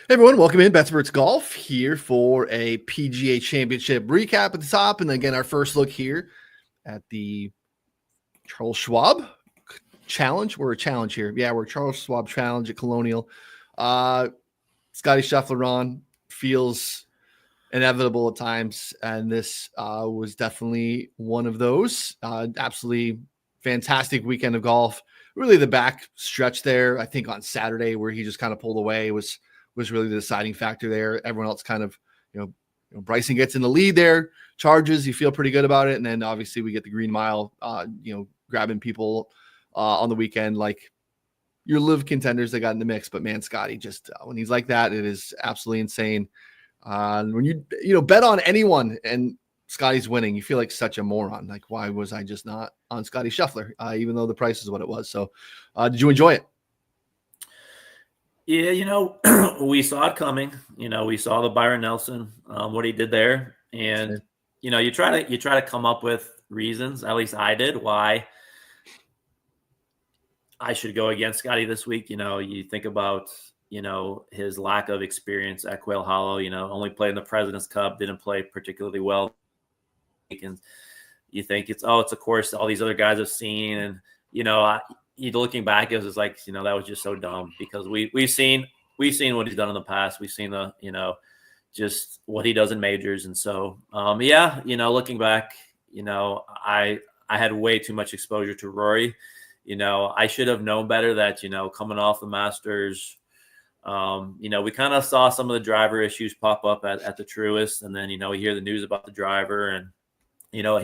Hey everyone, welcome in. Betsperts Golf here for a PGA Championship recap at the top. And again, our first look here at the Charles Schwab Challenge. We're a challenge here. Yeah, we're Charles Schwab Challenge at Colonial. Scotty Scheffler on feels inevitable at times. And this was definitely one of those. Absolutely fantastic weekend of golf. Really the back stretch there, I think on Saturday where he just kind of pulled away was really the deciding factor there. Everyone else kind of, Bryson gets in the lead there, charges, you feel pretty good about it. And then obviously we get the green mile, grabbing people on the weekend, like your live contenders that got in the mix. But man, Scotty just, when he's like that, it is absolutely insane. When you bet on anyone and Scotty's winning, you feel like such a moron. Like, why was I just not on Scotty Scheffler, even though the price is what it was? So did you enjoy it? Yeah, we saw it coming. We saw the Byron Nelson, what he did there, and you try to come up with reasons. At least I did why I should go against Scotty this week. You think about his lack of experience at Quail Hollow. Only played in the President's Cup, didn't play particularly well. And you think it's a course all these other guys have seen, and looking back, it was just like, that was just so dumb because we've seen what he's done in the past. We've seen just what he does in majors. And so, looking back, I had way too much exposure to Rory. I should have known better that, coming off the Masters, we kind of saw some of the driver issues pop up at the Truist. And then, we hear the news about the driver, and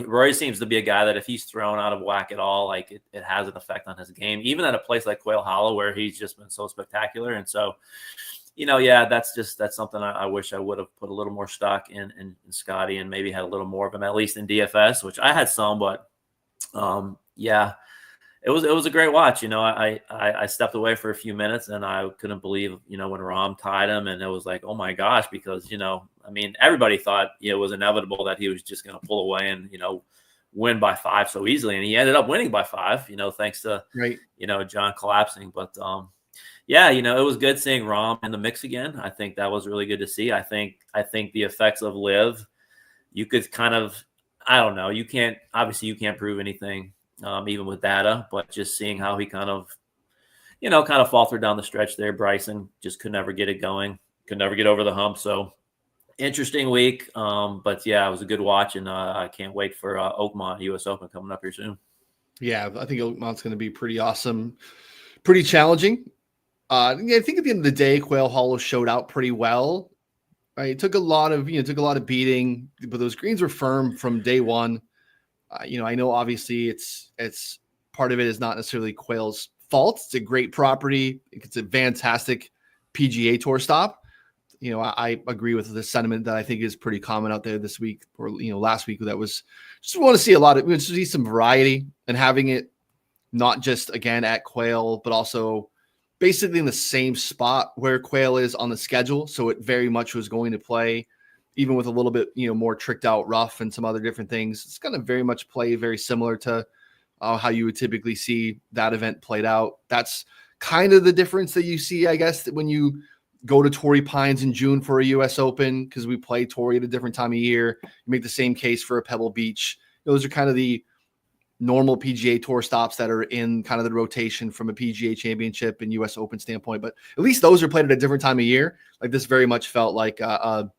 Rory seems to be a guy that if he's thrown out of whack at all, like it has an effect on his game, even at a place like Quail Hollow where he's just been so spectacular. And so, that's something I wish I would have put a little more stock in Scotty and maybe had a little more of him, at least in DFS, which I had some, but it was a great watch. I stepped away for a few minutes and I couldn't believe, when Rahm tied him, and it was like, oh my gosh, because, everybody thought it was inevitable that he was just going to pull away and, win by 5 so easily. And he ended up winning by 5, thanks to, John collapsing. But, it was good seeing Rahm in the mix again. I think that was really good to see. I think the effects of live, you could kind of, I don't know, you can't prove anything, even with data, but just seeing how he kind of faltered down the stretch there. Bryson just could never get it going, could never get over the hump. So interesting week. But yeah, it was a good watch, and I can't wait for Oakmont US Open coming up here soon. Yeah, I think Oakmont's going to be pretty awesome, pretty challenging. I think at the end of the day, Quail Hollow showed out pretty well. Right, it took a lot of beating, but those greens were firm from day one. I know obviously it's part of it is not necessarily Quail's fault. It's a great property. It's a fantastic PGA Tour stop. I agree with the sentiment that I think is pretty common out there this week or, last week. That was just want to see see some variety and having it not just again at Quail, but also basically in the same spot where Quail is on the schedule. So it very much was going to play, even with a little bit, more tricked out rough and some other different things. It's going to very much play very similar to how you would typically see that event played out. That's kind of the difference that you see, I guess, when you go to Torrey Pines in June for a U.S. Open, because we play Torrey at a different time of year. You make the same case for a Pebble Beach. Those are kind of the normal PGA Tour stops that are in kind of the rotation from a PGA Championship and U.S. Open standpoint. But at least those are played at a different time of year. Like this very much felt like an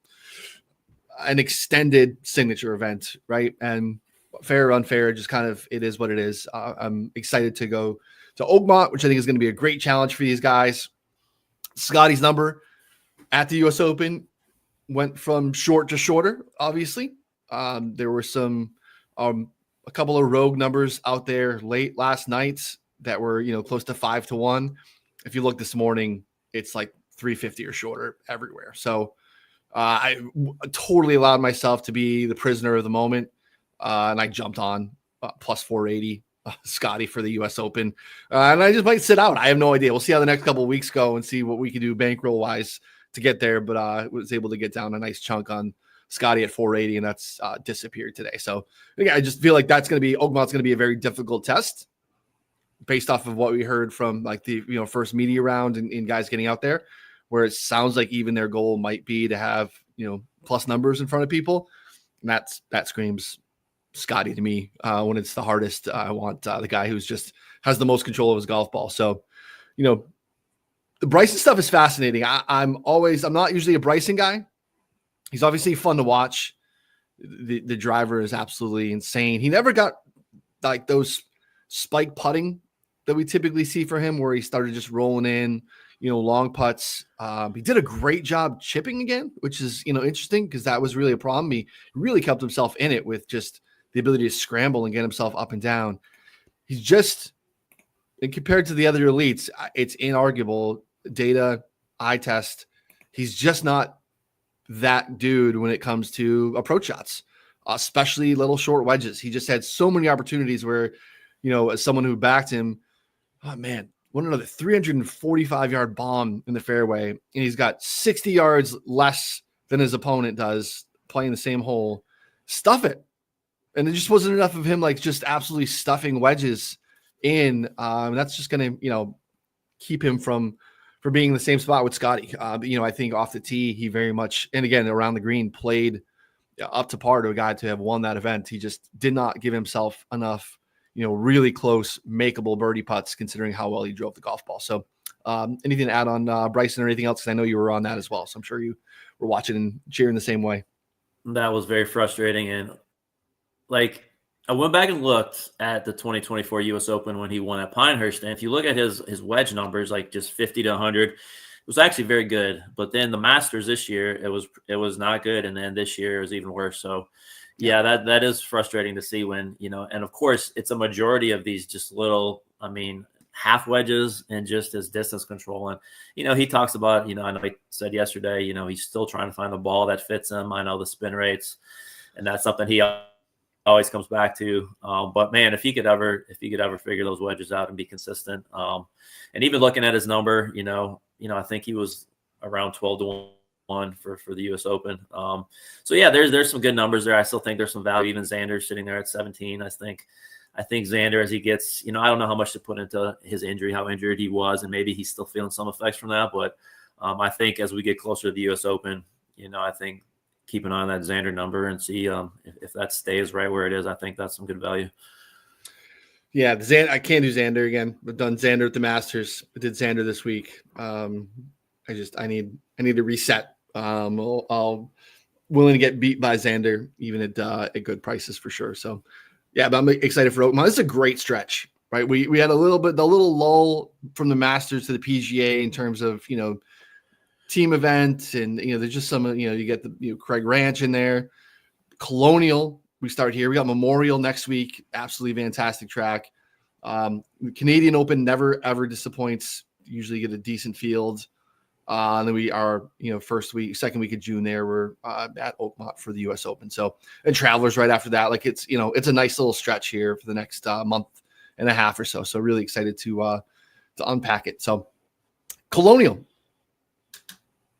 extended signature event, right? And fair or unfair, just kind of it is what it is. I'm excited to go to Oakmont, which I think is going to be a great challenge for these guys. Scotty's number at the U.S. Open went from short to shorter, obviously. There were a couple of rogue numbers out there late last night that were, close to 5-1. If you look this morning, it's like 350 or shorter everywhere. So I totally allowed myself to be the prisoner of the moment. And I jumped on plus 480 Scotty for the U.S. Open. And I just might sit out. I have no idea. We'll see how the next couple of weeks go and see what we can do bankroll wise to get there. But I was able to get down a nice chunk on Scotty at 480, and that's disappeared today. So I just feel like Oakmont's going to be a very difficult test based off of what we heard from like the, first media round and guys getting out there. where it sounds like even their goal might be to have, plus numbers in front of people. And that screams Scotty to me. When it's the hardest, I want the guy who's just has the most control of his golf ball. So, the Bryson stuff is fascinating. I'm not usually a Bryson guy. He's obviously fun to watch. The driver is absolutely insane. He never got like those spike putting that we typically see for him, where he started just rolling in, long putts. He did a great job chipping again, which is, interesting, because that was really a problem. He really kept himself in it with just the ability to scramble and get himself up and down. He's just, and compared to the other elites, it's inarguable data, eye test. He's just not that dude when it comes to approach shots, especially little short wedges. He just had so many opportunities where, as someone who backed him, oh man, what another 345-yard bomb in the fairway, and he's got 60 yards less than his opponent does playing the same hole. Stuff it. And it just wasn't enough of him, like, just absolutely stuffing wedges in. That's just going to, keep him from being in the same spot with Scotty. I think off the tee, he very much, and again, around the green, played up to par to a guy to have won that event. He just did not give himself enough, really close, makeable birdie putts, considering how well he drove the golf ball. So anything to add on Bryson or anything else? Because I know you were on that as well. So I'm sure you were watching and cheering the same way. That was very frustrating. And like, I went back and looked at the 2024 U.S. Open when he won at Pinehurst. And if you look at his wedge numbers, like just 50 to 100, it was actually very good. But then the Masters this year, it was not good. And then this year it was even worse. So, yeah, that is frustrating to see when, and of course, it's a majority of these just little, half wedges and just his distance control. And, he talks about, I know he said yesterday, he's still trying to find the ball that fits him. I know the spin rates, and that's something he always comes back to. But man, if he could ever figure those wedges out and be consistent, and even looking at his number, I think he was around 12-1 for the U.S. Open. So yeah, there's some good numbers there. I still think there's some value. Even Xander sitting there at 17. I think Xander, as he gets, I don't know how much to put into his injury, how injured he was, and maybe he's still feeling some effects from that. But I think as we get closer to the U.S. Open, I think keep an eye on that Xander number and see if that stays right where it is. I think that's some good value. Yeah, I can't do Xander again. I've done Xander at the Masters. I did Xander this week. I need to reset. I'll willing to get beat by Xander even at good prices for sure. So yeah, but I'm excited for Oakmont. This is a great stretch, right? We had the little lull from the Masters to the PGA in terms of team event, and there's just some you get the Craig Ranch in there. Colonial, we start here. We got Memorial next week. Absolutely fantastic track. Canadian Open never ever disappoints. Usually get a decent field. And then we are second week of June there. We're at Oakmont for the U.S. Open. So, and Travelers right after that. Like it's a nice little stretch here for the next month and a half or so. So really excited to unpack it. So Colonial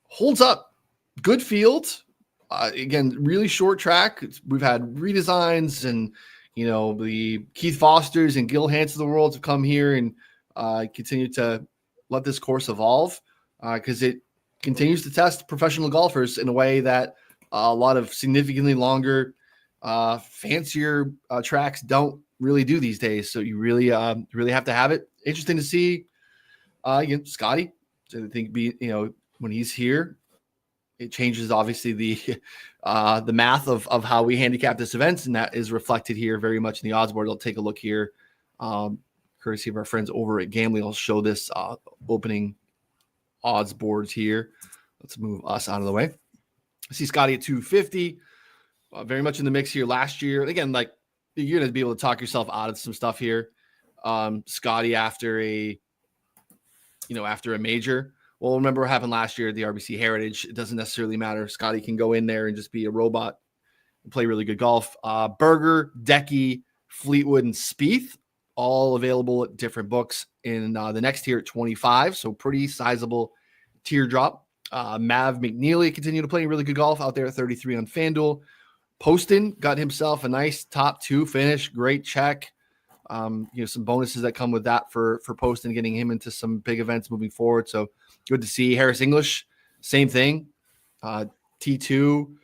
holds up, good field. Again, really short track. We've had redesigns, and the Keith Fosters and Gil Hansen of the world have come here and continue to let this course evolve, because it continues to test professional golfers in a way that a lot of significantly longer, fancier tracks don't really do these days. So you really have to have it. Interesting to see Scotty. I think when he's here, it changes obviously the math of how we handicap this event, and that is reflected here very much in the odds board. I'll take a look here, courtesy of our friends over at Gambling. I'll show this opening odds boards here. Let's move us out of the way. I see Scotty at 250, very much in the mix here last year. And again, like, you're going to be able to talk yourself out of some stuff here. Scotty after a major. Well, remember what happened last year at the RBC Heritage. It doesn't necessarily matter. Scotty can go in there and just be a robot and play really good golf. Berger, Decky, Fleetwood, and Spieth, all available at different books in the next tier at 25. So pretty sizable teardrop. Mav McNeely continued to play really good golf out there at 33 on FanDuel. Poston got himself a nice top 2 finish. Great check. Some bonuses that come with that for Poston, getting him into some big events moving forward. So good to see. Harris English, same thing. T2,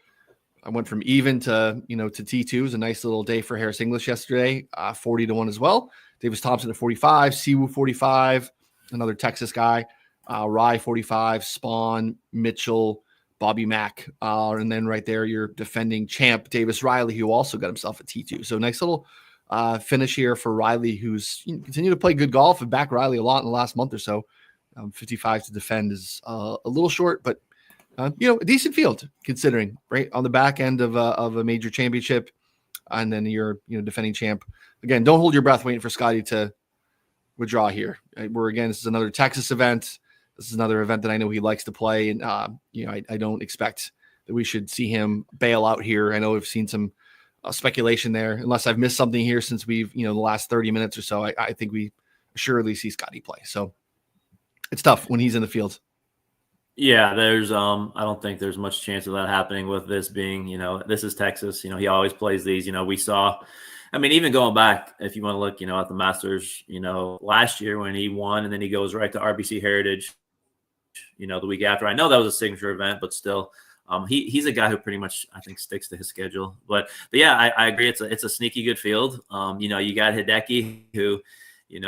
I went from even to T2. It was a nice little day for Harris English yesterday, 40-1 as well. Davis Thompson at 45, Siwoo 45, another Texas guy, Rye 45, Spawn, Mitchell, Bobby Mack, and then right there your defending champ Davis Riley, who also got himself a T2. So nice little finish here for Riley, who's continued to play good golf and back Riley a lot in the last month or so. 55 to defend is a little short, but a decent field considering, right, on the back end of a major championship, and then you're defending champ. Again, don't hold your breath waiting for Scotty to withdraw here. Right? This is another Texas event. This is another event that I know he likes to play, and I don't expect that we should see him bail out here. I know we've seen some speculation there, unless I've missed something here since we've the last 30 minutes or so. I think we assuredly see Scotty play. So it's tough when he's in the field. Yeah, there's I don't think there's much chance of that happening with this being, this is Texas. He always plays these. We saw, even going back, if you want to look, at the Masters, last year when he won and then he goes right to RBC Heritage, the week after. I know that was a signature event, but still, he's a guy who pretty much, I think, sticks to his schedule. But yeah, I agree. It's a sneaky good field. You got Hideki, who,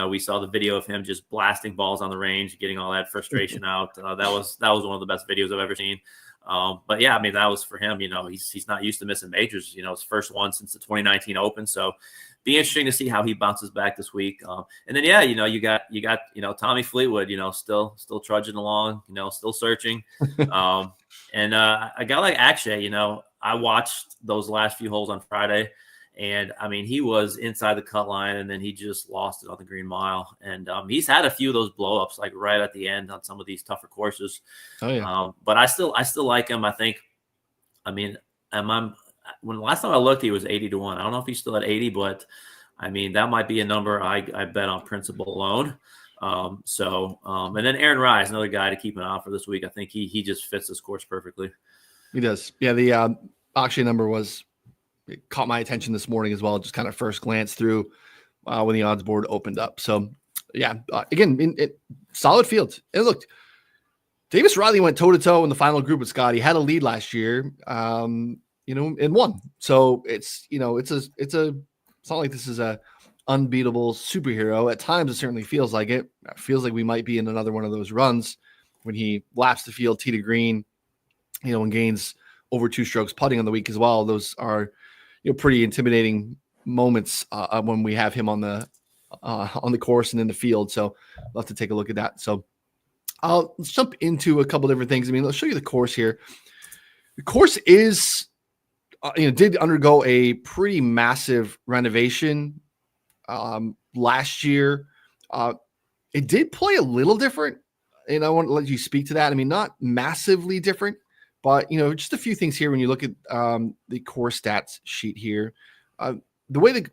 we saw the video of him just blasting balls on the range, getting all that frustration out. That was one of the best videos I've ever seen. But yeah, that was for him. He's not used to missing majors. His first one since the 2019 Open. So be interesting to see how he bounces back this week. And then you got Tommy Fleetwood. Still trudging along. Still searching. And a guy like Akshay. I watched those last few holes on Friday. And he was inside the cut line, and then he just lost it on the green mile. And he's had a few of those blow-ups, like right at the end on some of these tougher courses. Oh yeah. But I still like him. I think. When the last time I looked, he was 80-1. I don't know if he's still at 80, but that might be a number I bet on principle alone. And then Aaron Rye is another guy to keep an eye on for this week. I think he just fits this course perfectly. He does. Yeah, the Akshay number it caught my attention this morning as well. Just kind of first glance through when the odds board opened up. So yeah, again, solid field. And look, Davis Riley went toe to toe in the final group with Scott. He had a lead last year, and won. So it's not like this is a unbeatable superhero. At times, it certainly feels like it. It feels like we might be in another one of those runs when he laps the field, tee to green, and gains over 2 strokes putting on the week as well. Those are pretty intimidating moments when we have him on the course and in the field. So we'll have to take a look at that. So let's jump into a couple different things. Let's show you the course here. The course is, did undergo a pretty massive renovation last year. It did play a little different, and I want to let you speak to that. Not massively different, but, just a few things here when you look at the course stats sheet here. The way the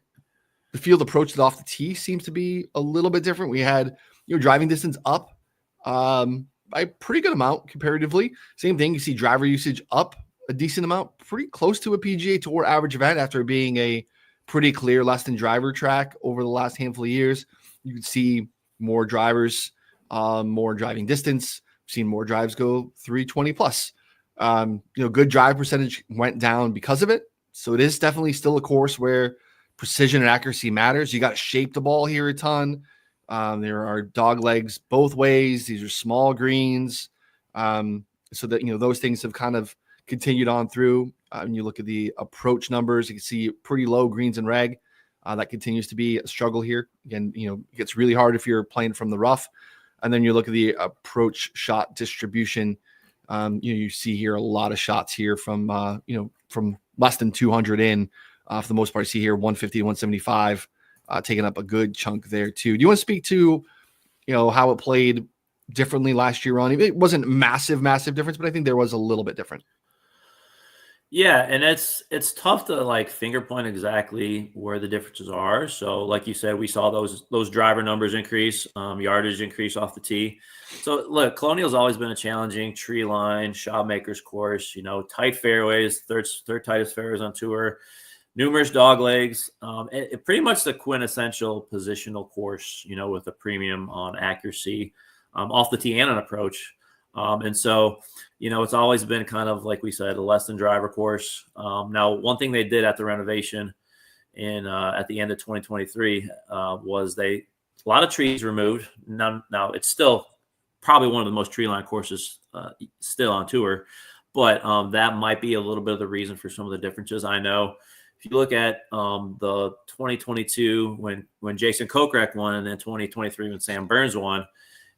field approached it off the tee seems to be a little bit different. We had, driving distance up by a pretty good amount comparatively. Same thing. You see driver usage up a decent amount, pretty close to a PGA Tour average event after being a pretty clear less than driver track over the last handful of years. You can see more drivers, more driving distance. We've seen more drives go 320 plus. Good drive percentage went down because of it. So it is definitely still a course where precision and accuracy matters. You got to shape the ball here a ton. There are dog legs both ways. These are small greens. So that, those things have kind of continued on through. When you look at the approach numbers, you can see pretty low greens and reg. That continues to be a struggle here. Again, it gets really hard if you're playing from the rough. And then you look at the approach shot distribution. You see here a lot of shots here from less than 200 in. For the most part, you see here 150 to 175, taking up a good chunk there too. Do you want to speak to, how it played differently last year on? It wasn't massive difference, but I think there was a little bit different. Yeah, and it's tough to finger point exactly where the differences are. So like you said, we saw those driver numbers increase, yardage increase off the tee. So look, Colonial's always been a challenging tree line, shot makers course, tight fairways, third tightest fairways on tour, numerous dog legs. Pretty much the quintessential positional course, with a premium on accuracy off the tee and an approach. And so, it's always been kind of, like we said, a less than driver course. Now, one thing they did at the renovation at the end of 2023 was a lot of trees removed. Now it's still probably one of the most tree-lined courses still on tour, but that might be a little bit of the reason for some of the differences. I know if you look at the 2022 when Jason Kokrak won, and then 2023 when Sam Burns won,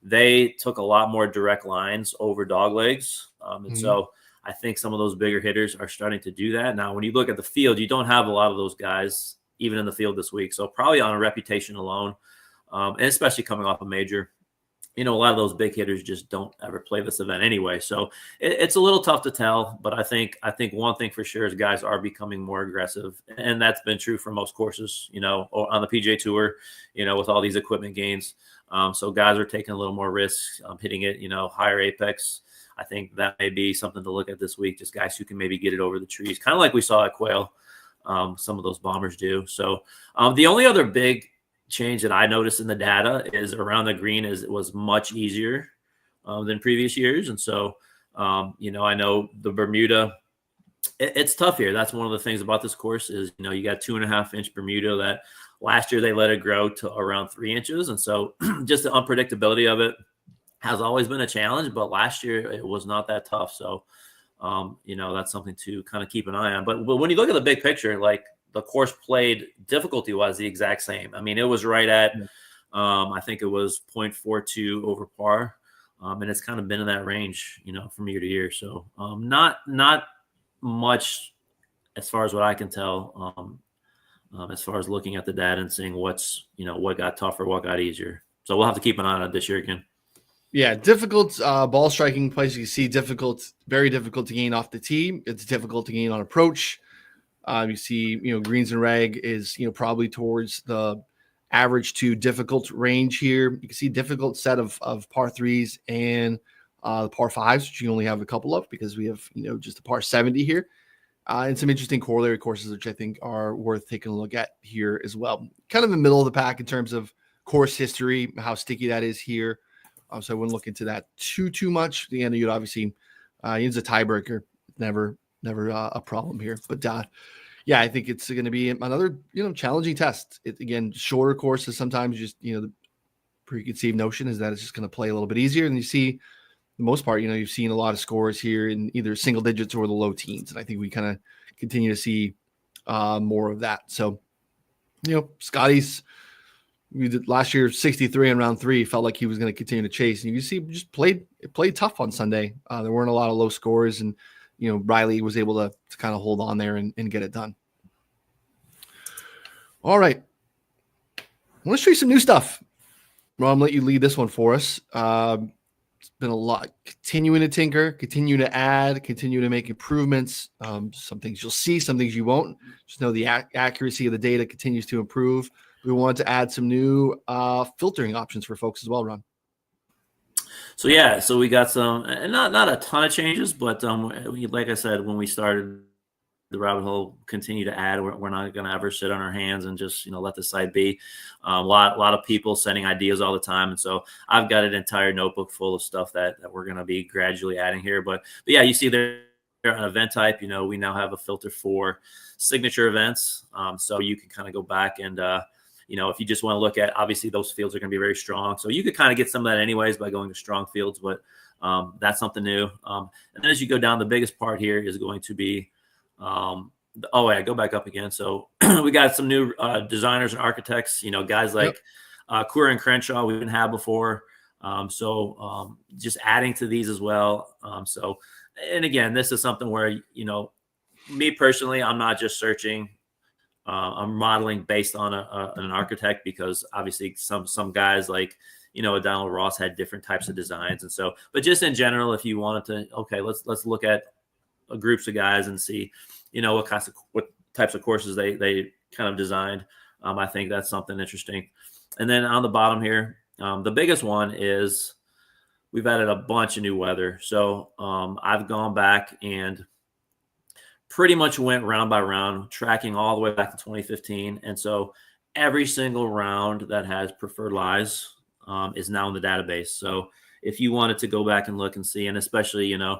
they took a lot more direct lines over dog legs. And so I think some of those bigger hitters are starting to do that. Now, when you look at the field, you don't have a lot of those guys even in the field this week. So probably on a reputation alone, and especially coming off a major, a lot of those big hitters just don't ever play this event anyway. So it's a little tough to tell, but I think one thing for sure is guys are becoming more aggressive, and that's been true for most courses, on the PGA Tour, with all these equipment gains. So guys are taking a little more risks, hitting it, higher apex. I think that may be something to look at this week, just guys who can maybe get it over the trees, kind of like we saw at Quail. Some of those bombers do. So the only other big change that I noticed in the data is around the green it was much easier than previous years. And so, I know the Bermuda, it's tough here. That's one of the things about this course is, you got 2.5-inch Bermuda that last year they let it grow to around 3 inches. And so just the unpredictability of it has always been a challenge, but last year it was not that tough. So, that's something to kind of keep an eye on. But when you look at the big picture, like the course played difficulty-wise the exact same. I mean, it was right at, I think it was 0.42 over par. And it's kind of been in that range, from year to year. So not much as far as what I can tell, as far as looking at the data and seeing what got tougher, what got easier. So we'll have to keep an eye on it this year again. Yeah, difficult ball striking place. You see very difficult to gain off the tee. It's difficult to gain on approach. You see, greens and rag is, probably towards the average to difficult range here. You can see difficult set of par threes and the par fives, which you only have a couple of because we have, just a par 70 here. And some interesting corollary courses, which I think are worth taking a look at here as well. Kind of in the middle of the pack in terms of course history, how sticky that is here. So I wouldn't look into that too much. The end, you'd obviously use a tiebreaker. Never a problem here. But yeah, I think it's going to be another challenging test. Again, shorter courses sometimes just the preconceived notion is that it's just going to play a little bit easier. And you see, the most part, you've seen a lot of scores here in either single digits or the low teens, and I think we kind of continue to see more of that. So, Scotty's. We did last year 63 in round 3, felt like he was going to continue to chase, and you see just played tough on Sunday. There weren't a lot of low scores, and Riley was able to kind of hold on there and get it done. All right, I want to show you some new stuff. Ron, I'm gonna let you lead this one for us. It's been a lot, continuing to tinker, continue to add, continue to make improvements. Some things you'll see, some things you won't. Just know the accuracy of the data continues to improve. We wanted to add some new filtering options for folks as well, Ron. So we got some, and not a ton of changes, but like I said, when we started the rabbit hole, continue to add. We're not going to ever sit on our hands and just let the site be. A lot of people sending ideas all the time, and so I've got an entire notebook full of stuff that we're going to be gradually adding here. But yeah, you see there an event type. We now have a filter for signature events, so you can kind of go back and if you just want to look at, obviously those fields are going to be very strong. So you could kind of get some of that anyways by going to strong fields, but that's something new. And then as you go down, the biggest part here is going to be, go back up again. So we got some new designers and architects, guys like Cura and Crenshaw we didn't have before. Just adding to these as well. And again, this is something where, me personally, I'm not just searching. I'm modeling based on an architect because obviously some guys like, Donald Ross had different types of designs. And so, but just in general, if you wanted to, let's look at groups of guys and see, what types of courses they kind of designed. I think that's something interesting. And then on the bottom here, the biggest one is we've added a bunch of new weather. So I've gone back and pretty much went round by round, tracking all the way back to 2015. And so every single round that has preferred lies is now in the database. So if you wanted to go back and look and see, and especially, you know,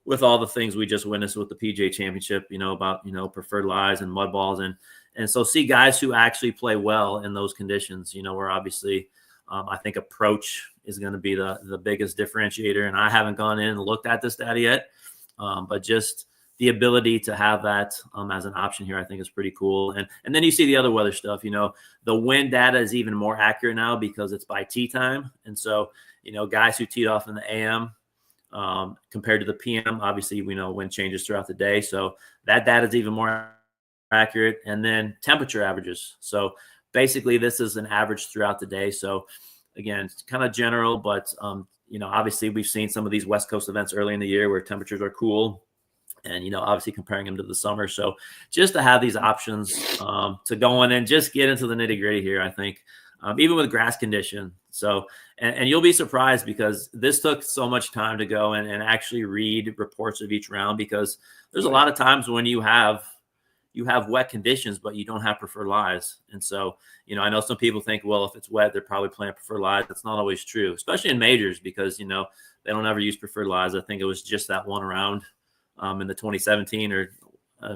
with all the things we just witnessed with the PGA Championship, you know, about, you know, preferred lies and mud balls, and so see guys who actually play well in those conditions, you know, where obviously I think approach is going to be the biggest differentiator. And I haven't gone in and looked at this data yet, but just the ability to have that as an option here, I think is pretty cool. And then you see the other weather stuff, you know, the wind data is even more accurate now because it's by tee time. And so, you know, guys who teed off in the AM compared to the PM, obviously we know wind changes throughout the day. So that data is even more accurate. And then temperature averages. So basically this is an average throughout the day. So again, it's kind of general, but you know, obviously we've seen some of these West Coast events early in the year where temperatures are cool, and, you know, obviously comparing them to the summer. So just to have these options to go in and just get into the nitty gritty here, I think, even with grass condition. So, and you'll be surprised because this took so much time to go and actually read reports of each round, because there's a lot of times when you have wet conditions, but you don't have preferred lies. And so, you know, I know some people think, well, if it's wet, they're probably playing preferred lies. That's not always true, especially in majors, because, you know, they don't ever use preferred lies. I think it was just that one round in the 2017 or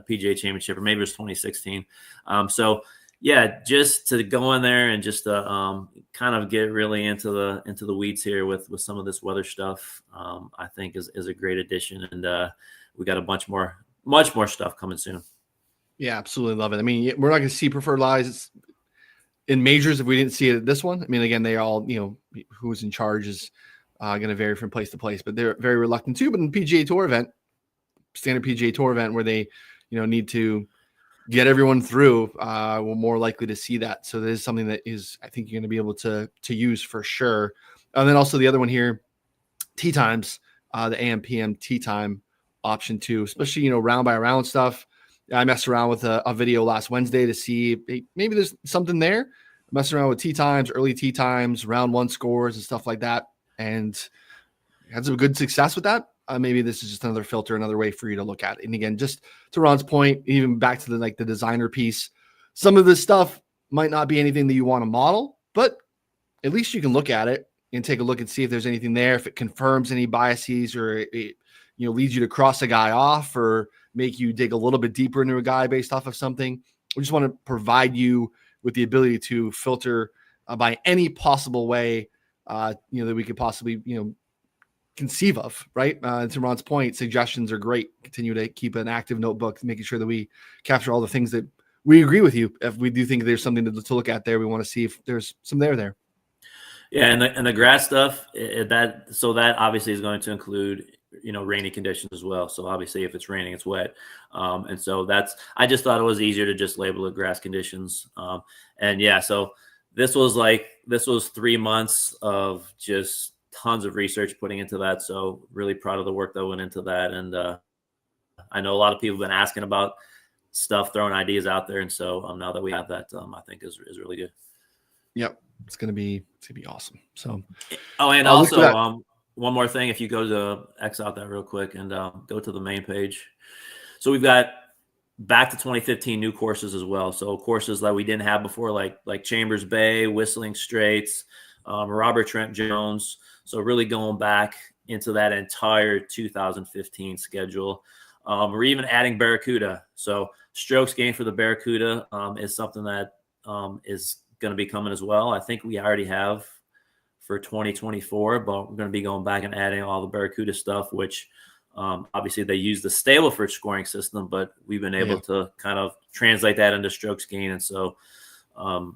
PGA Championship, or maybe it was 2016. So yeah, just to go in there and just to kind of get really into the weeds here with some of this weather stuff, I think is a great addition. And we got much more stuff coming soon. Yeah, absolutely love it. I mean, we're not going to see preferred lies in majors if we didn't see it at this one. I mean, again, they all, you know, who's in charge is going to vary from place to place, but they're very reluctant to. But in PGA Tour event, standard PGA Tour event where they, you know, need to get everyone through, we're more likely to see that. So that is something that is, I think, you're going to be able to use for sure. And then also the other one here, tee times, the AM PM tee time option too, especially, you know, round by round stuff. I messed around with a video last Wednesday to see maybe there's something there. Messing around with tee times, early tee times, round one scores and stuff like that, and had some good success with that. Maybe this is just another filter, another way for you to look at it. And again, just to Ron's point, even back to the designer piece, some of this stuff might not be anything that you want to model, but at least you can look at it and take a look and see if there's anything there, if it confirms any biases, or it, you know, leads you to cross a guy off or make you dig a little bit deeper into a guy based off of something. We just want to provide you with the ability to filter by any possible way, you know, that we could possibly, you know, conceive of, right? To Ron's point, suggestions are great. Continue to keep an active notebook, making sure that we capture all the things that we agree with you. If we do think there's something to look at there, we want to see if there's some there. Yeah, and the grass stuff, that obviously is going to include, you know, rainy conditions as well. So obviously if it's raining, it's wet. And so I just thought it was easier to just label it grass conditions. And yeah, so this was 3 months of just tons of research putting into that. So really proud of the work that went into that. And I know a lot of people have been asking about stuff, throwing ideas out there. And so now that we have that, I think is really good. Yep. It's going to be awesome. So, and also one more thing, if you go to X out that real quick and go to the main page. So we've got back to 2015 new courses as well. So courses that we didn't have before, like Chambers Bay, Whistling Straits, Robert Trent Jones. So really going back into that entire 2015 schedule. We're even adding Barracuda. So strokes gained for the Barracuda is something that is going to be coming as well. I think we already have for 2024, but we're going to be going back and adding all the Barracuda stuff, which obviously they use the Stableford scoring system, but we've been able to kind of translate that into strokes gain. And so,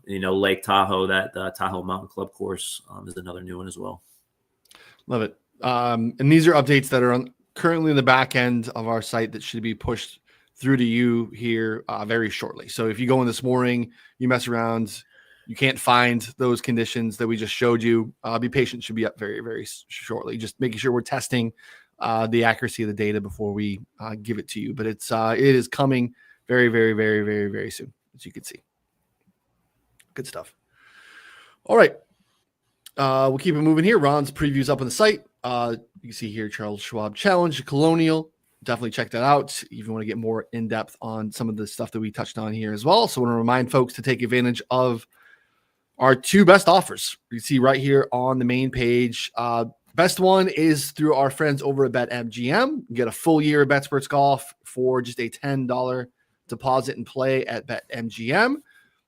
you know, Lake Tahoe, that Tahoe Mountain Club course is another new one as well. Love it. And these are updates that are currently in the back end of our site that should be pushed through to you here very shortly. So if you go in this morning, you mess around, you can't find those conditions that we just showed you, be patient, should be up very, very shortly. Just making sure we're testing the accuracy of the data before we give it to you. But it is coming very, very, very, very, very soon, as you can see. Good stuff. All right. We'll keep it moving here. Ron's previews up on the site. You can see here Charles Schwab Challenge, Colonial. definitely check that out if you want to get more in depth on some of the stuff that we touched on here as well. So I want to remind folks to take advantage of our 2 best offers. You see right here on the main page. Best one is through our friends over at BetMGM. You get a full year of Betsperts Golf for just a $10 deposit and play at BetMGM.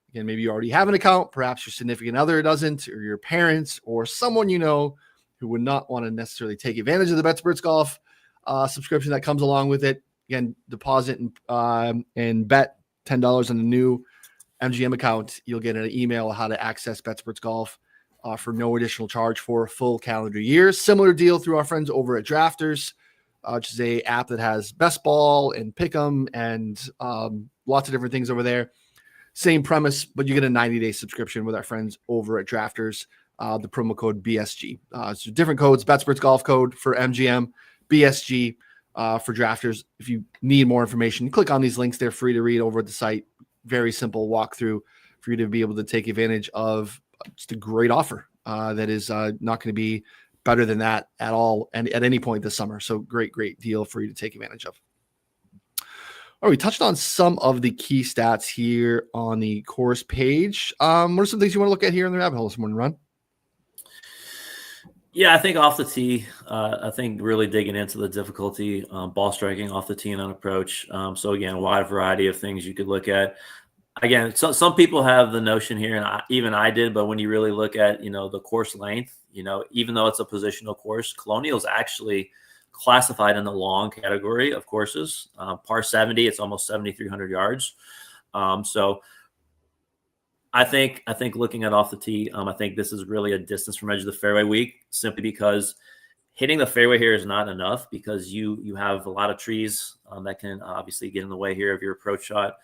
Again, maybe you already have an account, perhaps your significant other doesn't, or your parents, or someone you know who would not want to necessarily take advantage of the Betsperts Golf subscription that comes along with it. Again, deposit and bet $10 on the new MGM account. You'll get an email how to access Betsperts Golf for no additional charge for a full calendar year. Similar deal through our friends over at Drafters, which is a app that has best ball and pick'em and lots of different things over there. Same premise, but you get a 90-day subscription with our friends over at Drafters. The promo code BSG. So different codes: Betsperts Golf code for MGM, BSG for Drafters. If you need more information, click on these links. They're free to read over at the site. Very simple walkthrough for you to be able to take advantage of just a great offer that is not going to be better than that at all and at any point this summer. So great deal for you to take advantage of. All right, we touched on some of the key stats here on the course page. What are some things you want to look at here in the rabbit hole this morning, Ron? Yeah, I think off the tee, I think really digging into the difficulty, ball striking off the tee and on approach. So again, a wide variety of things you could look at. Again, so some people have the notion here, and even I did, but when you really look at, the course length, even though it's a positional course, Colonial's actually classified in the long category of courses. Par 70, it's almost 7,300 yards. So I think looking at off the tee, I think this is really a distance from edge of the fairway week, simply because hitting the fairway here is not enough, because you have a lot of trees that can obviously get in the way here of your approach shot.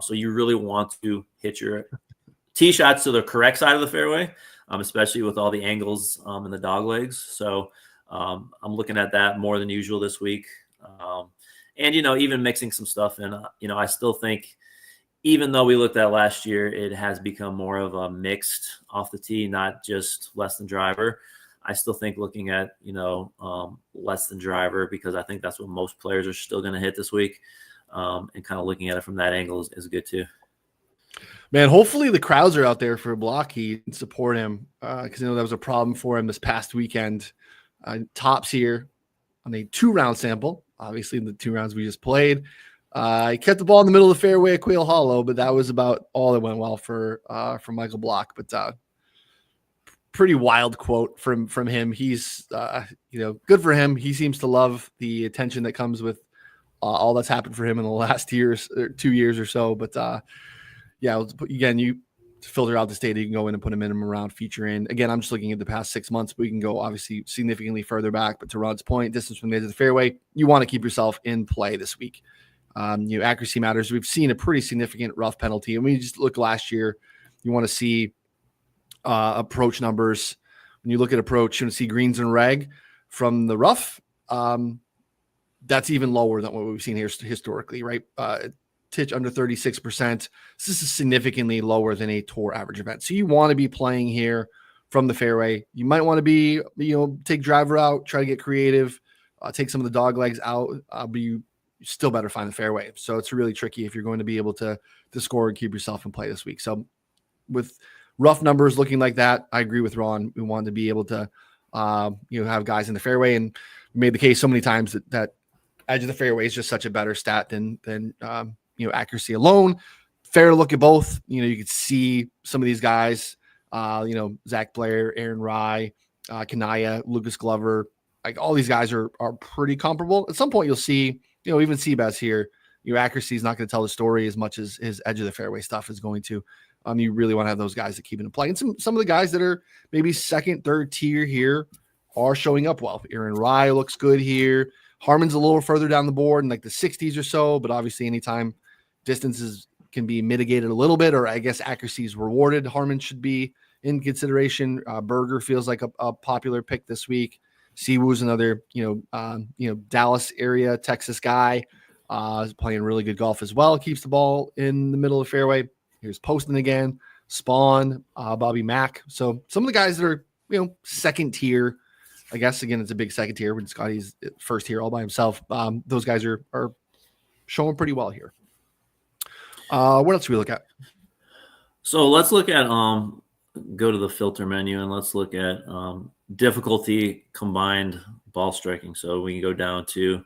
So you really want to hit your tee shots to the correct side of the fairway, especially with all the angles and the dog legs. So I'm looking at that more than usual this week. And, even mixing some stuff in, I still think, even though we looked at last year, it has become more of a mixed off the tee, not just less than driver. I still think looking at, less than driver, because I think that's what most players are still going to hit this week. And kind of looking at it from that angle is good too. Man, hopefully the crowds are out there for Blockheed and support him, because that was a problem for him this past weekend. Tops here on a 2-round sample. Obviously, the 2 rounds we just played. He kept the ball in the middle of the fairway at Quail Hollow, but that was about all that went well for Michael Block. But pretty wild quote from him. He's good for him. He seems to love the attention that comes with all that's happened for him in the last 2 years or so. But again, you filter out this data, you can go in and put a minimum round feature in. Again, I'm just looking at the past 6 months, but we can go obviously significantly further back. But to Rod's point, distance from the edge of the fairway, you want to keep yourself in play this week. Accuracy matters. We've seen a pretty significant rough penalty. And when you just look last year, you want to see approach numbers. When you look at approach, you want to see greens and reg from the rough. That's even lower than what we've seen here historically, right? Titch under 36%. This is significantly lower than a tour average event. So you want to be playing here from the fairway. You might want to be, take driver out, try to get creative, take some of the dog legs out, but you still better find the fairway. So it's really tricky if you're going to be able to score and keep yourself in play this week. So with rough numbers looking like that, I agree with Ron. We want to be able to, have guys in the fairway, and we made the case so many times that edge of the fairway is just such a better stat than accuracy alone. Fair to look at both. You could see some of these guys, Zach Blair, Aaron Rye, Kanaya, Lucas Glover, like all these guys are pretty comparable. At some point you'll see, even Seabass here, your accuracy is not going to tell the story as much as his edge of the fairway stuff is going to. You really want to have those guys that keep it in play. And some of the guys that are maybe second, third tier here are showing up well. Aaron Rye looks good here. Harmon's a little further down the board in like the 60s or so, but obviously anytime distances can be mitigated a little bit, or I guess accuracy is rewarded, Harmon should be in consideration. Berger feels like a popular pick this week. Siwoo's another, Dallas area, Texas guy, is playing really good golf as well. Keeps the ball in the middle of the fairway. Here's Poston again, Spawn, Bobby Mack. So some of the guys that are, second tier I guess, again, it's a big second tier when Scotty's first here all by himself. Those guys are showing pretty well here. What else should we look at? So let's look at go to the filter menu and let's look at difficulty combined ball striking. So we can go down to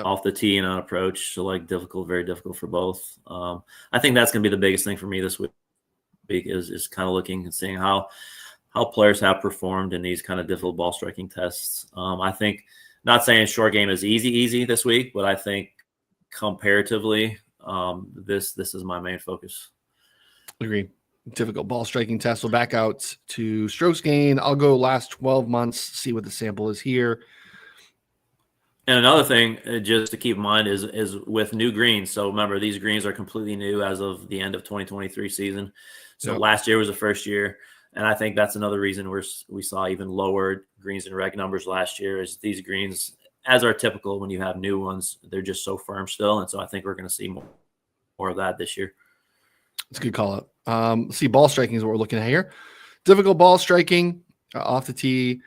off the tee and on approach. So like difficult, very difficult for both. I think that's going to be the biggest thing for me this week is kind of looking and seeing how players have performed in these kind of difficult ball striking tests. I think, not saying short game is easy this week, but I think comparatively, this is my main focus. Agree. Difficult ball striking test. We'll back out to strokes gain. I'll go last 12 months, see what the sample is here. And another thing just to keep in mind is with new greens. So remember, these greens are completely new as of the end of 2023 season. So last year was the first year. And I think that's another reason we saw even lower greens and reg numbers last year is these greens, as are typical when you have new ones, they're just so firm still. And so I think we're going to see more of that this year. That's a good call up. See, ball striking is what we're looking at here. Difficult ball striking off the tee.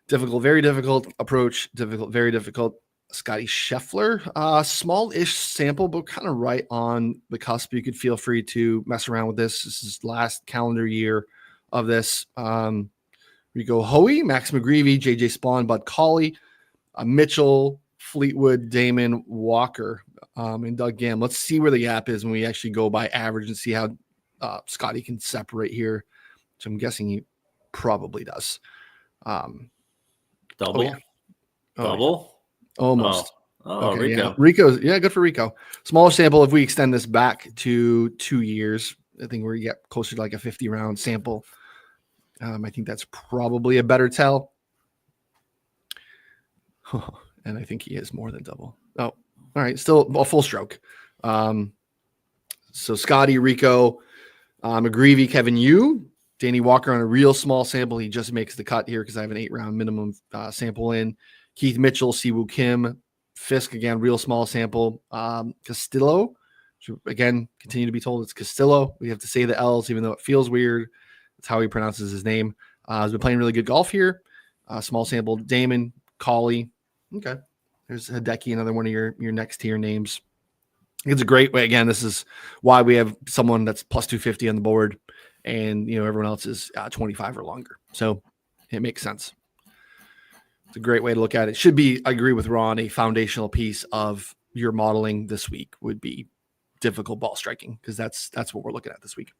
Difficult, very difficult approach. Difficult, very difficult. Scotty Scheffler, small-ish sample, but kind of right on the cusp. You could feel free to mess around with this. This is last calendar year of this. Rico Hoey, Max McGreevy, JJ Spawn, Bud Cauley, Mitchell, Fleetwood, Damon, Walker, and Doug Gam. Let's see where the gap is when we actually go by average and see how Scotty can separate here. So I'm guessing he probably does. Double? Double? Almost. Oh, okay, Rico. Yeah. Rico's, good for Rico. Smaller sample, if we extend this back to 2 years, I think we're get closer to like a 50-round sample. I think that's probably a better tell. And I think he is more than double. Oh, all right. Still a full stroke. So Scotty, Rico, McGreevy, Kevin Yu, Danny Walker on a real small sample. He just makes the cut here because I have an 8-round minimum sample in. Keith Mitchell, Siwoo Kim, Fisk, again, real small sample. Castillo, again, continue to be told it's Castillo. We have to say the L's, even though it feels weird. That's how he pronounces his name. He's been playing really good golf here. Small sample, Damon, Cauley. Okay. There's Hideki, another one of your next tier names. It's a great way. Again, this is why we have someone that's plus 250 on the board and, everyone else is 25 or longer. So it makes sense. It's a great way to look at it. Should be, I agree with Ron, a foundational piece of your modeling this week would be difficult ball striking because that's what we're looking at this week.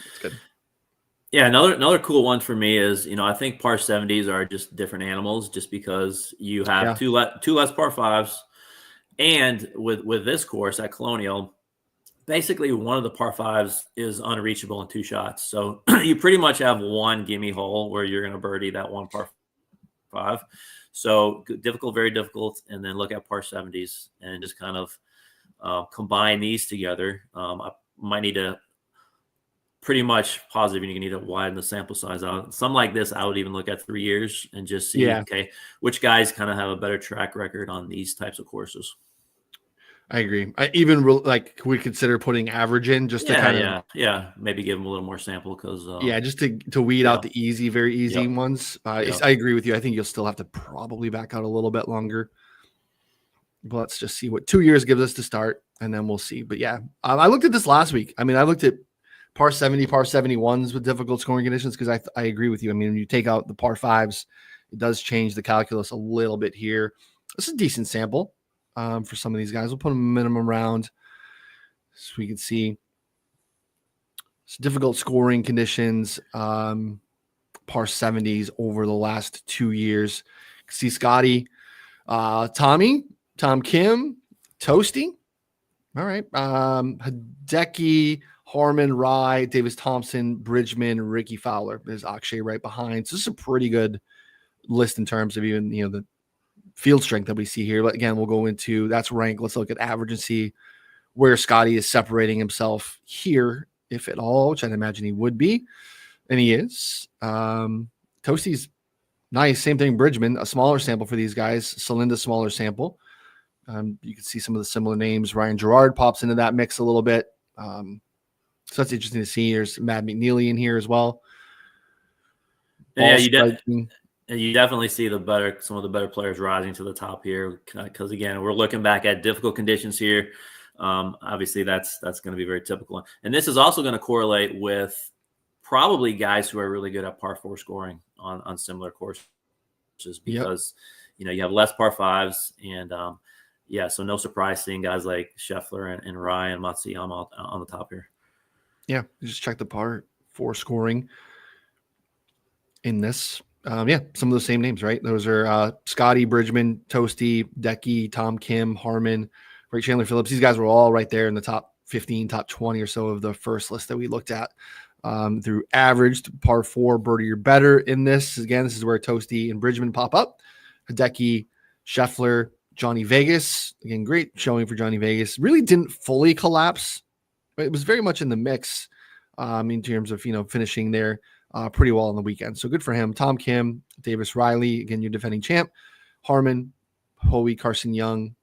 It's good. Yeah, another cool one for me is, I think par 70s are just different animals just because you have two less par 5s. And with this course at Colonial, basically one of the par 5s is unreachable in 2 shots. So you pretty much have one gimme hole where you're going to birdie that one par 5. So difficult, very difficult. And then look at par 70s and just kind of combine these together. I might need to pretty much positive you need to widen the sample size out. Some like this, I would even look at 3 years and just see, okay, which guys kind of have a better track record on these types of courses. I agree. I even like we consider putting average in just to kind of maybe give them a little more sample because just to weed out the easy, very easy ones. I agree with you. I think you'll still have to probably back out a little bit longer. But let's just see what 2 years gives us to start, and then we'll see. But I looked at this last week. I mean, I looked at par 70, par 71s with difficult scoring conditions because I agree with you. I mean, when you take out the par 5s, it does change the calculus a little bit here. This is a decent sample for some of these guys. We'll put a minimum round so we can see it's difficult scoring conditions, par 70s over the last 2 years. See Scotty, Tom Kim, Toasty. All right. Hideki, Harmon, Rye, Davis Thompson, Bridgman, Ricky Fowler. There's Akshay right behind. So this is a pretty good list in terms of even, the field strength that we see here. But again, we'll go into that's rank. Let's look at average and see where Scotty is separating himself here, if at all, which I'd imagine he would be. And he is. Toasty's nice. Same thing, Bridgman, a smaller sample for these guys. Celinda, smaller sample. You can see some of the similar names. Ryan Gerard pops into that mix a little bit. So that's interesting to see. There's Matt McNeely in here as well. Yeah, you And you definitely see some of the better players rising to the top here, because again, we're looking back at difficult conditions here. Obviously, that's going to be very typical, and this is also going to correlate with probably guys who are really good at par 4 scoring on similar courses, because you have less par 5s, and so no surprise seeing guys like Scheffler and Ryan Matsuyama on the top here. Yeah, just check the par 4 scoring in this. Some of those same names, right? Those are Scotty, Bridgman, Toasty, Decky, Tom Kim, Harmon, right? Chandler Phillips. These guys were all right there in the top 15, top 20 or so of the first list that we looked at. Through averaged par 4 birdie or better in this. Again, this is where Toasty and Bridgman pop up. Hideki, Scheffler, Johnny Vegas. Again, great showing for Johnny Vegas. Really didn't fully collapse. It was very much in the mix in terms of, finishing there pretty well on the weekend. So good for him. Tom Kim, Davis Riley, again, your defending champ. Harmon, Hoey, Carson Young,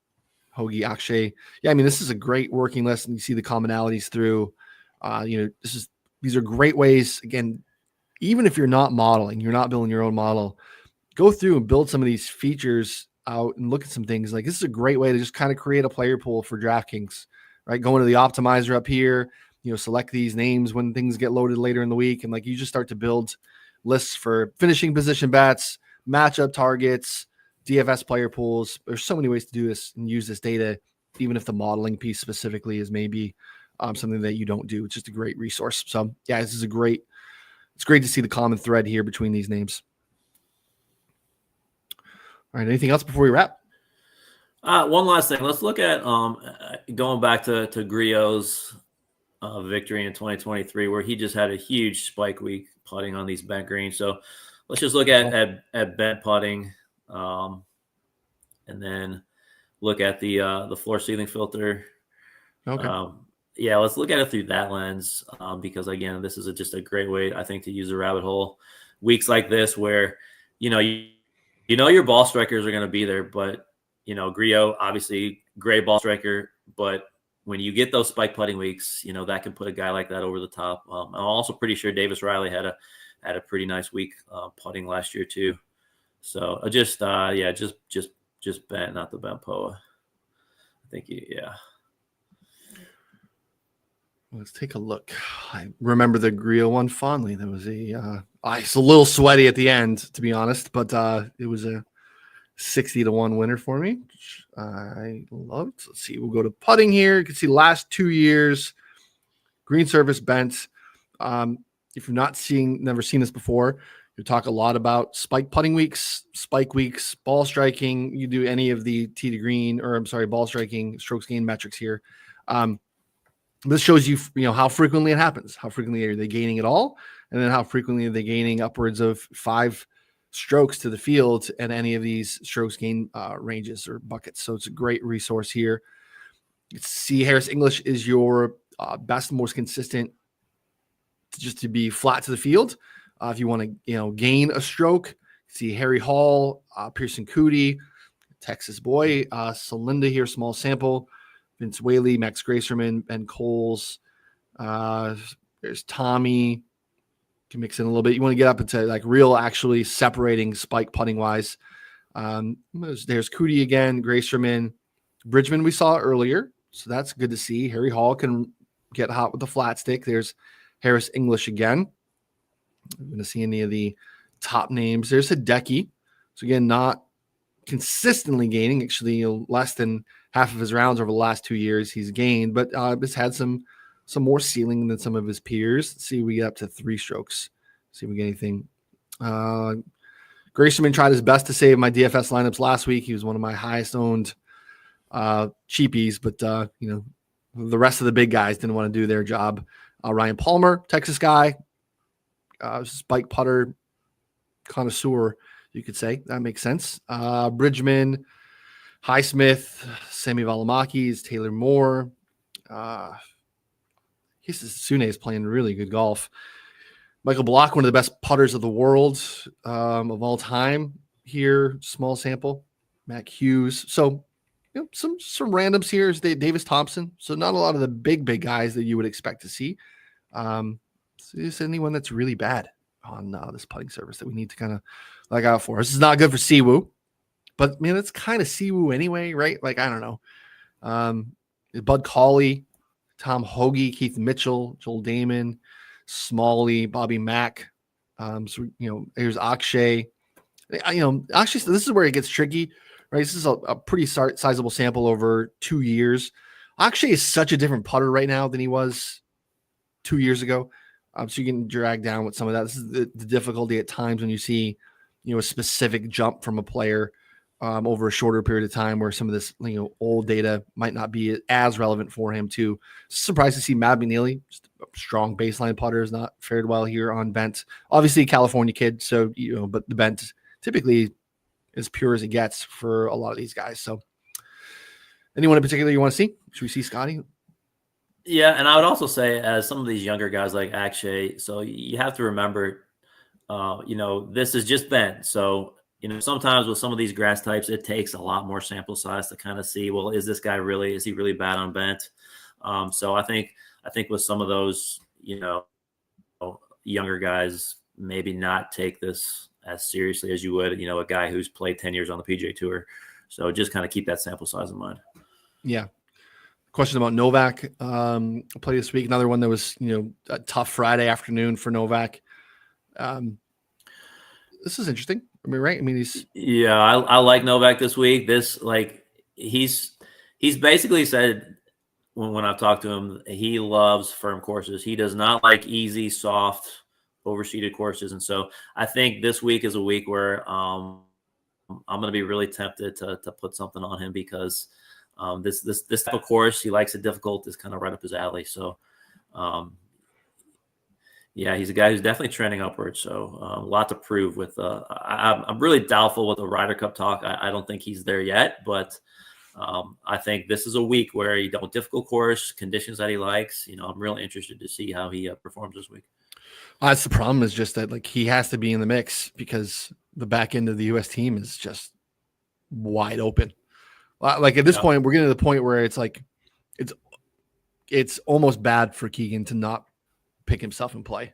Hoagie, Akshay. Yeah, I mean, this is a great working list, and you see the commonalities through. These are great ways. Again, even if you're not modeling, you're not building your own model, go through and build some of these features out and look at some things. Like, this is a great way to just kind of create a player pool for DraftKings, right? Go into the optimizer up here, select these names when things get loaded later in the week. And you just start to build lists for finishing position bets, matchup targets, DFS player pools. There's so many ways to do this and use this data, even if the modeling piece specifically is maybe something that you don't do. It's just a great resource. So yeah, it's great to see the common thread here between these names. All right. Anything else before we wrap? One last thing. Let's look at going back to Griot's victory in 2023, where he just had a huge spike week putting on these bent greens. So let's just look at bent putting, and then look at the floor ceiling filter. Okay. Let's look at it through that lens, because again, this is just a great way, I think, to use a rabbit hole. Weeks like this, where your ball strikers are going to be there, but Griot, obviously great ball striker, but when you get those spike putting weeks, that can put a guy like that over the top. I'm also pretty sure Davis Riley had a pretty nice week putting last year too. So just bent, not the bent POA. I think Let's take a look. I remember the Griot one fondly. That was it's a little sweaty at the end, to be honest, but it was a 60-1 winner for me, which I loved. Let's see. We'll go to putting here. You can see last 2 years, green surface bent. If you're never seen this before, you talk a lot about spike putting weeks, spike weeks, ball striking. You do any of the tee to green, ball striking, strokes gained metrics here. This shows you, how frequently it happens. How frequently are they gaining at all? And then how frequently are they gaining upwards of 5 strokes to the field at any of these strokes gain ranges or buckets. So it's a great resource here. You see Harris English is your best and most consistent just to be flat to the field. If you want to, gain a stroke, see Harry Hall, Pearson Cootie, Texas boy, Celinda here, small sample, Vince Whaley, Max Gracerman, Ben Coles. There's Tommy. Can mix in a little bit. You want to get up into real actually separating spike putting wise. There's Cootie again, Gracerman, Bridgman we saw earlier. So that's good to see. Harry Hall can get hot with the flat stick. There's Harris English again. I'm going to see any of the top names. There's Hideki. So again, not consistently gaining, actually less than half of his rounds over the last 2 years he's gained, but has had some more ceiling than some of his peers. Let's see if we get up to 3 strokes. See if we get anything. Gracerman tried his best to save my DFS lineups last week. He was one of my highest owned cheapies, but the rest of the big guys didn't want to do their job. Ryan Palmer, Texas guy, spike putter connoisseur, you could say. That makes sense. Bridgman, Highsmith, Sammy Valamakis, Taylor Moore. Sune is playing really good golf. Michael Block, one of the best putters of the world of all time here. Small sample. Mac Hughes. So, some randoms here is Davis Thompson. So not a lot of the big guys that you would expect to see. So is anyone that's really bad? on this putting service that we need to kind of look out for. This is not good for Siwoo, but man, it's kind of Siwoo anyway, right? Like, I don't know. Bud Cauley, Tom Hoagie, Keith Mitchell, Joel Damon, Smalley, Bobby Mack. So, here's Akshay. Actually, so this is where it gets tricky, right? This is a pretty sizable sample over 2 years. Akshay is such a different putter right now than he was 2 years ago. So you can drag down with some of that. This is the difficulty at times when you see, a specific jump from a player over a shorter period of time, where some of this, old data might not be as relevant for him too. Surprised to see Matt McNeely, just a strong baseline putter, has not fared well here on Bent. Obviously a California kid, so but the Bent typically as pure as it gets for a lot of these guys. So anyone in particular you want to see? Should we see Scotty? Yeah, and I would also say, as some of these younger guys like Akshay, so you have to remember, this is just Bent. So, sometimes with some of these grass types, it takes a lot more sample size to kind of see, well, is he really bad on Bent? So I think with some of those, younger guys, maybe not take this as seriously as you would, a guy who's played 10 years on the PGA Tour. So just kind of keep that sample size in mind. Yeah. Question about Novak. Play this week. Another one that was, a tough Friday afternoon for Novak. This is interesting. I mean, right? I mean, I like Novak this week. He's basically said, when I've talked to him, he loves firm courses. He does not like easy, soft, overseeded courses. And so I think this week is a week where I'm going to be really tempted to put something on him, because this type of course, he likes it difficult, is kind of right up his alley. So, he's a guy who's definitely trending upwards. So a lot to prove with. I'm really doubtful with the Ryder Cup talk. I don't think he's there yet, but I think this is a week where difficult course, conditions that he likes. I'm really interested to see how he performs this week. That's the problem, is just that he has to be in the mix, because the back end of the U.S. team is just wide open. At this point, we're getting to the point where it's like, it's almost bad for Keegan to not pick himself in play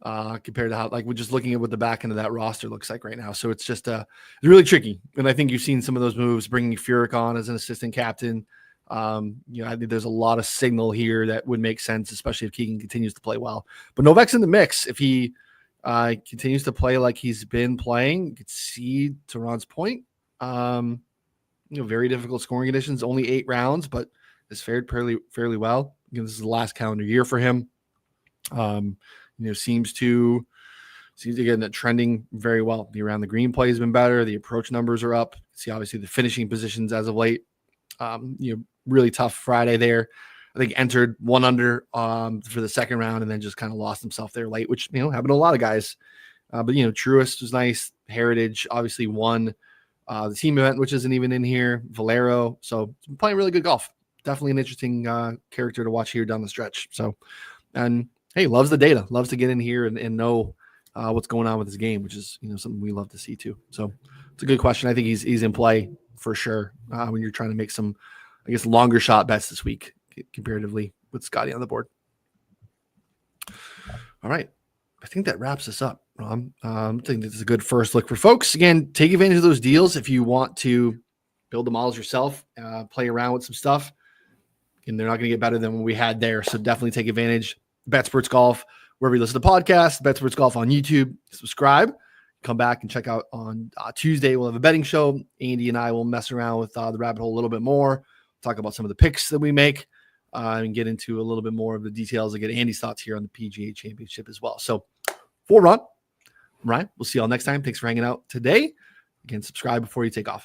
compared to how, we're just looking at what the back end of that roster looks like right now. So it's just it's really tricky. And I think you've seen some of those moves, bringing Furyk on as an assistant captain. I think there's a lot of signal here that would make sense, especially if Keegan continues to play well. But Novak's in the mix. If he continues to play like he's been playing, you could see, to Ron's point, very difficult scoring conditions, only 8 rounds, but has fared fairly well. This is the last calendar year for him. Seems to get that trending very well. The around the green play has been better. The approach numbers are up. See, obviously, the finishing positions as of late. Really tough Friday there. I think entered 1 under for the second round, and then just kind of lost himself there late, which happened to a lot of guys. But Truist was nice. Heritage obviously won the team event, which isn't even in here. Valero, so playing really good golf. Definitely an interesting character to watch here down the stretch. So, and hey, loves the data, loves to get in here and know what's going on with his game, which is something we love to see too. So it's a good question. I think he's in play for sure when you're trying to make some, I guess, longer shot bets this week comparatively with Scotty on the board. All right, I think that wraps us up, Ron. I think this is a good first look for folks. Again, take advantage of those deals if you want to build the models yourself, play around with some stuff. And they're not going to get better than what we had there. So definitely take advantage. Betsperts Golf, wherever you listen to podcasts, Betsperts Golf on YouTube. Subscribe. Come back and check out on Tuesday. We'll have a betting show. Andy and I will mess around with the rabbit hole a little bit more. Talk about some of the picks that we make and get into a little bit more of the details and get Andy's thoughts here on the PGA Championship as well. So for Ron, Ryan, we'll see y'all next time. Thanks for hanging out today. Again, subscribe before you take off.